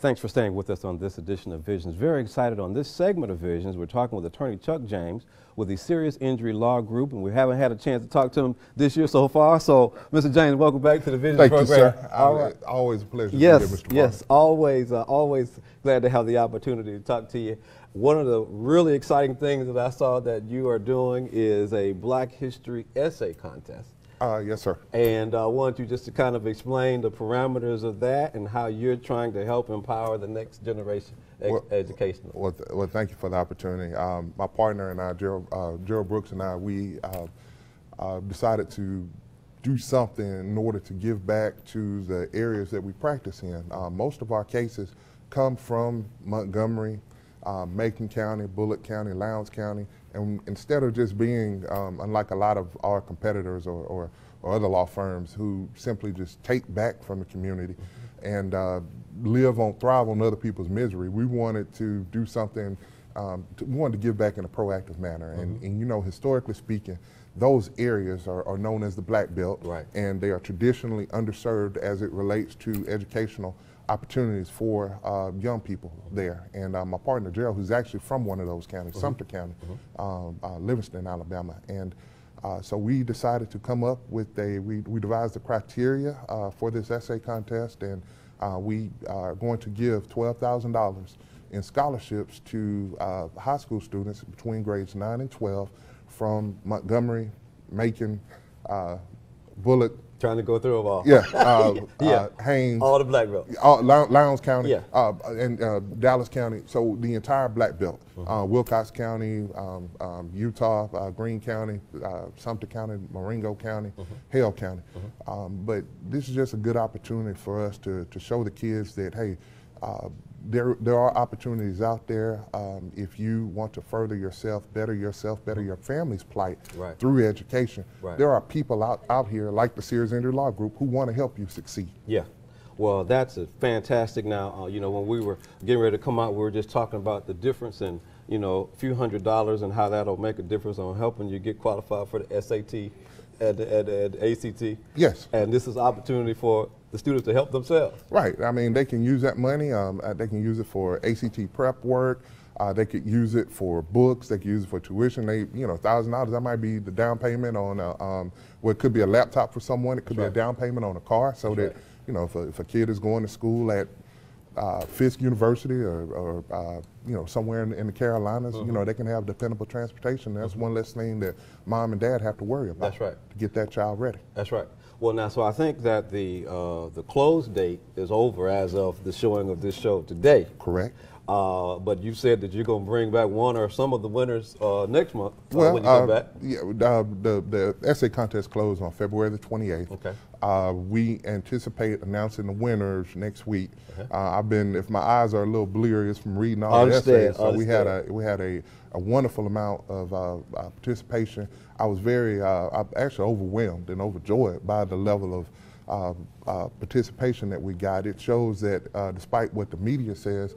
Thanks for staying with us on this edition of Visions. Very excited on this segment of Visions. We're talking with attorney Chuck James with the Serious Injury Law Group, and we haven't had a chance to talk to him this year so far. So, Mr. James, welcome back to the Visions program. Thank you, sir. All right. Always a pleasure Yes, to be here, Mr. yes, always glad to have the opportunity to talk to you. One of the really exciting things that I saw that you are doing is a Black History essay contest. Yes, sir. And I want you just to kind of explain the parameters of that and how you're trying to help empower the next generation educationally. Well, thank you for the opportunity. My partner and I, Gerald Brooks and I, we decided to do something in order to give back to the areas that we practice in. Most of our cases come from Montgomery, Macon County, Bullitt County, Lowndes County, and instead of just being, unlike a lot of our competitors or other law firms who simply just take back from the community and thrive on other people's misery, we wanted to do something, we wanted to give back in a proactive manner. And you know, historically speaking, those areas are known as the Black Belt, right, and they are traditionally underserved as it relates to educational opportunities for young people there. And my partner Gerald, who's actually from one of those counties, Sumter County, Livingston, Alabama. And so we decided to come up with we devised the criteria for this essay contest, and we are going to give $12,000 in scholarships to high school students between grades 9 and 12 from Montgomery, Macon, Bullitt. Trying to go through them all. Yeah, Haynes. All the Black Belt. Lowndes County, yeah, and Dallas County. So the entire Black Belt. Wilcox County, Utah, Greene County, Sumter County, Marengo County, Hale County. But this is just a good opportunity for us to show the kids that, hey, there are opportunities out there if you want to further yourself, better your family's plight through education. There are people out here like the Serious Injury Law Group who want to help you succeed. Yeah. Well, that's fantastic. Now, you know, when we were getting ready to come out, we were just talking about the difference in, you know, a few $100s and how that'll make a difference on helping you get qualified for the SAT and the ACT. Yes. And this is an opportunity for the students to help themselves. Right. I mean, they can use that money. They can use it for ACT prep work. They could use it for books. They could use it for tuition. You know, $1,000, that might be the down payment on, well, it could be a laptop for someone. It could be a down payment on a car, so that, you know, if a kid is going to school at Fisk University or you know, somewhere in the Carolinas, you know, they can have dependable transportation. That's one less thing that mom and dad have to worry about. That's right. To get that child ready. That's right. Well, now, so I think that the close date is over as of the showing of this show today. Correct. But you said that you're going to bring back one or some of the winners next month when you come back. Yeah, the essay contest closed on February the 28th. Okay. We anticipate announcing the winners next week. If my eyes are a little bleary, it's from reading all the essays. So we had a wonderful amount of participation. I was actually overwhelmed and overjoyed by the level of participation that we got. It shows that despite what the media says,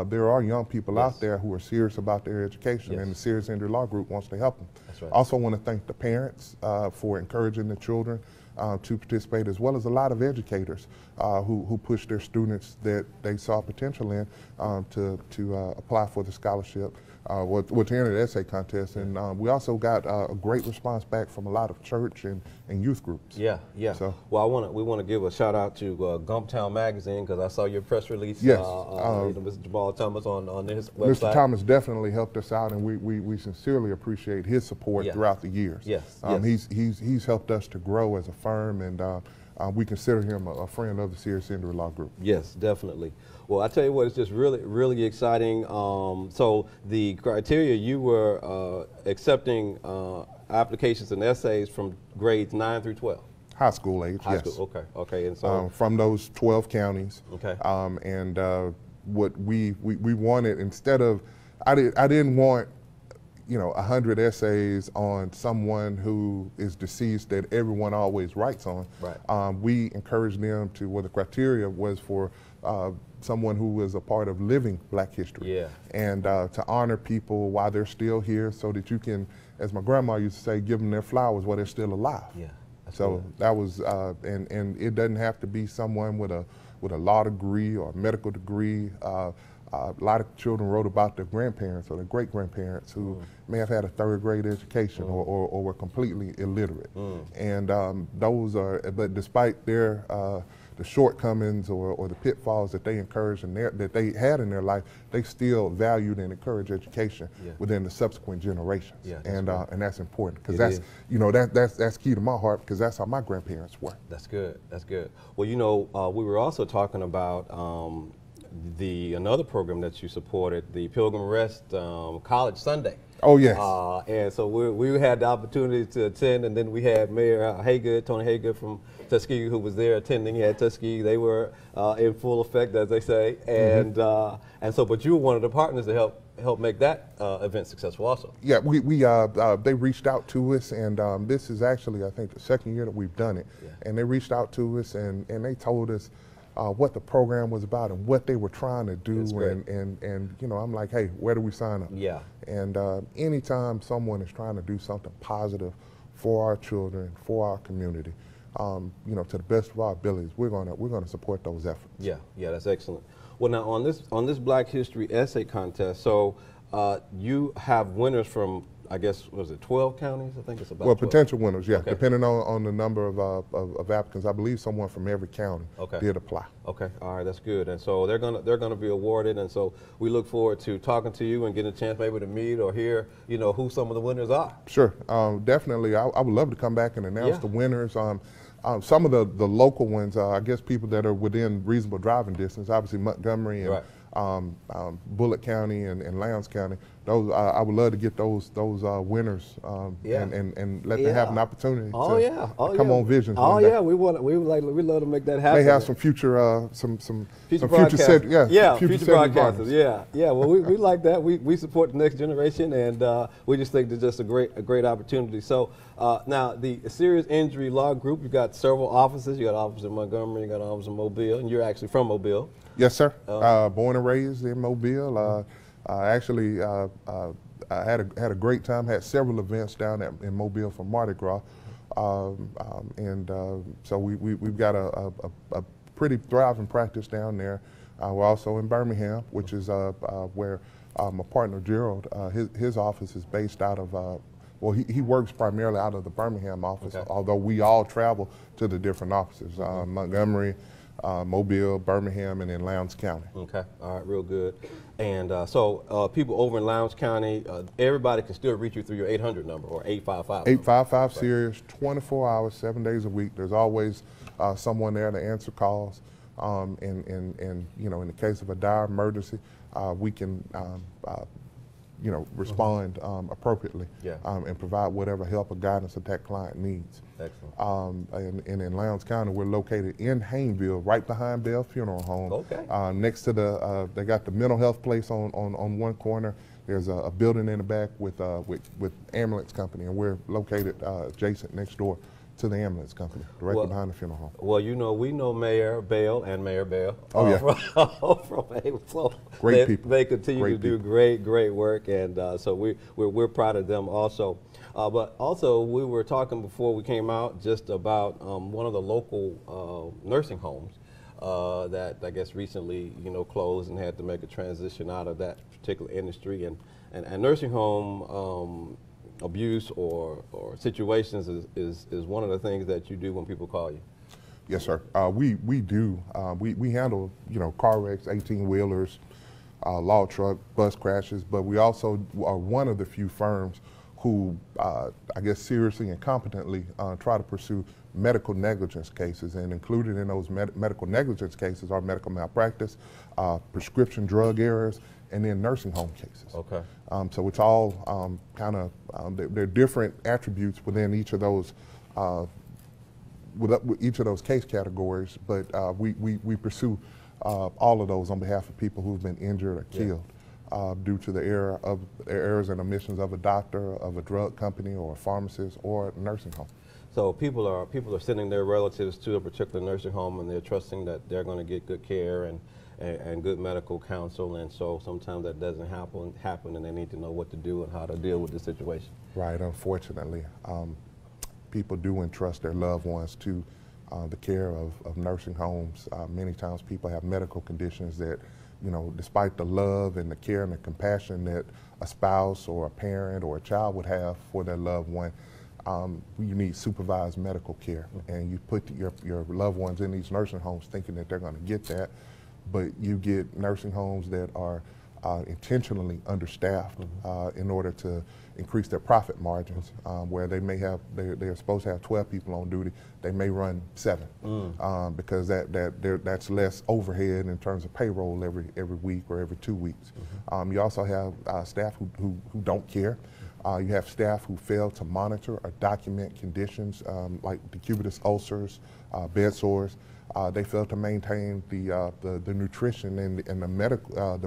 there are young people out there who are serious about their education, and the Serious Injury Law Group wants to help them. That's right. Also want to thank the parents for encouraging the children to participate, as well as a lot of educators who pushed their students that they saw potential in to apply for the scholarship, to enter the essay contest. And we also got a great response back from a lot of church and youth groups. Yeah, yeah. So, well, we want to give a shout out to Gumptown Magazine, because I saw your press release. Yes. Mr. Jamal Thomas on his website. Mr. Thomas definitely helped us out, and we sincerely appreciate his support throughout the years. Yes. He's helped us to grow as a firm, and we consider him a friend of the Serious Injury Law Group. Yes, definitely. Well, I tell you what, it's just really, really exciting. So the criteria, you were accepting applications and essays from grades 9 through 12. High school age, High yes. school, okay. And so from those 12 counties. Okay. What we wanted, instead of, I didn't want, you know, 100 essays on someone who is deceased that everyone always writes on. Right. We encouraged them to, well, the criteria was for someone who was a part of living Black history. Yeah. And to honor people while they're still here, so that you can, as my grandma used to say, give them their flowers while they're still alive. Yeah. So that was, and it doesn't have to be someone with a with a law degree or a medical degree. A lot of children wrote about their grandparents or their great-grandparents who may have had a third-grade education or were completely illiterate. And those are, but despite their the shortcomings or the pitfalls that they encouraged in that they had in their life, they still valued and encouraged education within the subsequent generations. And that's important because that's that's key to my heart because that's how my grandparents were. That's good. That's good. Well, you know, we were also talking about another program that you supported, the Pilgrim Rest College Sunday. Oh, yes. And so we had the opportunity to attend, and then we had Mayor Haygood, Tony Haygood from Tuskegee, who was there attending. He had Tuskegee. They were in full effect, as they say. And so, but you were one of the partners to help make that event successful also. Yeah, they reached out to us, and this is actually, I think, the second year that we've done it. And they reached out to us, and they told us what the program was about and what they were trying to do, and you know, I'm like, hey, where do we sign up? Yeah. And anytime someone is trying to do something positive for our children, for our community, you know, to the best of our abilities, we're gonna support those efforts. Yeah, that's excellent. Well, now on this Black History essay contest, so you have winners from, I guess, was it 12 counties? I think it's about 12. Potential winners, yeah, depending on the number of applicants. I believe someone from every county did apply. Okay, all right, that's good. And so they're gonna be awarded, and so we look forward to talking to you and getting a chance maybe to meet or hear, you know, who some of the winners are. Sure, definitely. I would love to come back and announce the winners. Some of the local ones, I guess people that are within reasonable driving distance, obviously Montgomery and Bullitt County and Lowndes County. Those I would love to get those winners and let them have an opportunity to come on Visions. We love to make that happen. They have some future future broadcasters. Future broadcasters. Well, we like that. We support the next generation, and we just think it's just a great opportunity. So now the serious injury law group, you got several offices. You got an office in Montgomery, you got an office in Mobile, and you're actually from Mobile. Yes, sir. Born and raised in Mobile. Actually, I had a great time. Had several events down in Mobile for Mardi Gras, so we've got a pretty thriving practice down there. We're also in Birmingham, which is where my partner Gerald, his office is based out of. Well, he works primarily out of the Birmingham office, although we all travel to the different offices, Montgomery, Mobile, Birmingham, and in Lowndes County. Okay, all right, real good. And so people over in Lowndes County, everybody can still reach you through your 800 number or 855. 855 Sirius, 24 hours, 7 days a week. There's always someone there to answer calls. And you know, in the case of a dire emergency, we can respond appropriately and provide whatever help or guidance that that client needs. Excellent. And in Lowndes County, we're located in Hayneville, right behind Bell Funeral Home. Okay. Next to they got the mental health place on one corner. There's a building in the back with ambulance company, and we're located adjacent next door to the ambulance company, directly behind the funeral home. Well, you know, we know Mayor Bell and Mayor Bell. From so great people. They continue to do great work, and so we're proud of them also. But also, we were talking before we came out just about one of the local nursing homes that I guess recently, you know, closed and had to make a transition out of that particular industry, and nursing home abuse or situations is one of the things that you do when people call you. Yes, sir. We do. We handle, you know, car wrecks, 18-wheelers, log truck, bus crashes, but we also are one of the few firms who, I guess, seriously and competently try to pursue medical negligence cases, and included in those medical negligence cases are medical malpractice, prescription drug errors, and then nursing home cases. Okay. So it's all kind of, there are different attributes within each of those with each of those case categories, but we pursue all of those on behalf of people who've been injured or killed due to the errors and omissions of a doctor, of a drug company, or a pharmacist, or a nursing home. So people are sending their relatives to a particular nursing home, and they're trusting that they're going to get good care and good medical counsel, and so sometimes that doesn't happen, and they need to know what to do and how to deal with the situation. Right. Unfortunately, people do entrust their loved ones to the care of nursing homes. Many times people have medical conditions that, you know, despite the love and the care and the compassion that a spouse or a parent or a child would have for their loved one, you need supervised medical care. And you put your loved ones in these nursing homes thinking that they're going to get that, but you get nursing homes that are intentionally understaffed in order to increase their profit margins, where they may have, they're supposed to have 12 people on duty, they may run 7, because that's less overhead in terms of payroll every week or every 2 weeks. You also have staff who don't care. You have staff who fail to monitor or document conditions like decubitus ulcers, bed sores. They fail to maintain the nutrition and the medical,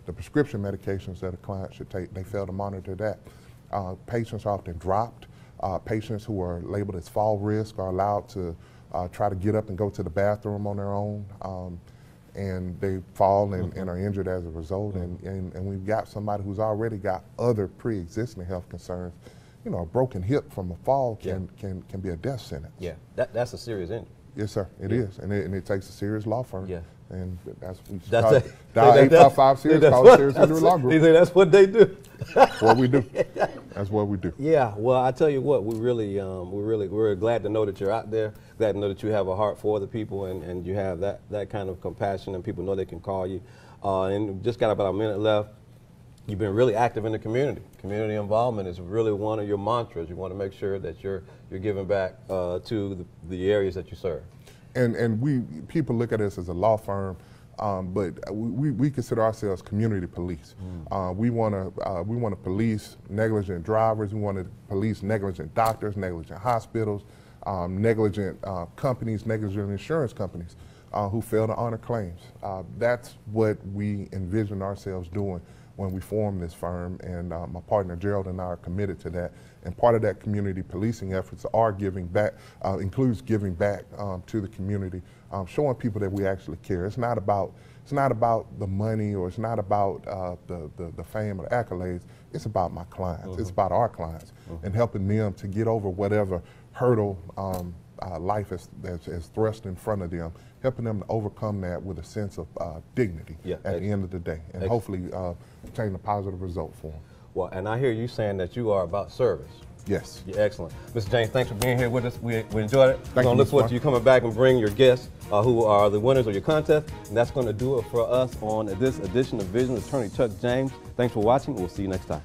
the prescription medications that a client should take. They fail to monitor that. Patients are often dropped. Patients who are labeled as fall risk are allowed to try to get up and go to the bathroom on their own, and they fall and are injured as a result. And we've got somebody who's already got other pre-existing health concerns. You know, a broken hip from a fall can be a death sentence. Yeah, that's a serious injury. Yes, sir, it is, and it takes a serious law firm. Yeah. And that's Dial 855 Serious, call the Serious Injury Law Group. That's what they do. That's what we do. That's what we do. Yeah, well, I tell you what, we're glad to know that you're out there, glad to know that you have a heart for the people, and you have that kind of compassion, and people know they can call you. And we just got about a minute left. You've been really active in the community. Community involvement is really one of your mantras. You want to make sure that you're giving back to the areas that you serve. And people look at us as a law firm, but we consider ourselves community police. We want to police negligent drivers. We want to police negligent doctors, negligent hospitals, negligent companies, negligent insurance companies who fail to honor claims. That's what we envision ourselves doing when we formed this firm, and my partner Gerald and I are committed to that. And part of that community policing efforts are giving back, includes giving back to the community, showing people that we actually care. It's not about the money, or it's not about the fame or the accolades. It's about my clients. It's about our clients, and helping them to get over whatever hurdle life has thrust in front of them, helping them to overcome that with a sense of dignity at the end of the day, and hopefully obtain a positive result for them. Well, and I hear you saying that you are about service. Yes. Yeah, excellent. Mr. James, thanks for being here with us. We enjoyed it. We're going to look Mr. forward to you coming back and bring your guests who are the winners of your contest. And that's going to do it for us on this edition of Vision. Attorney Chuck James, thanks for watching. We'll see you next time.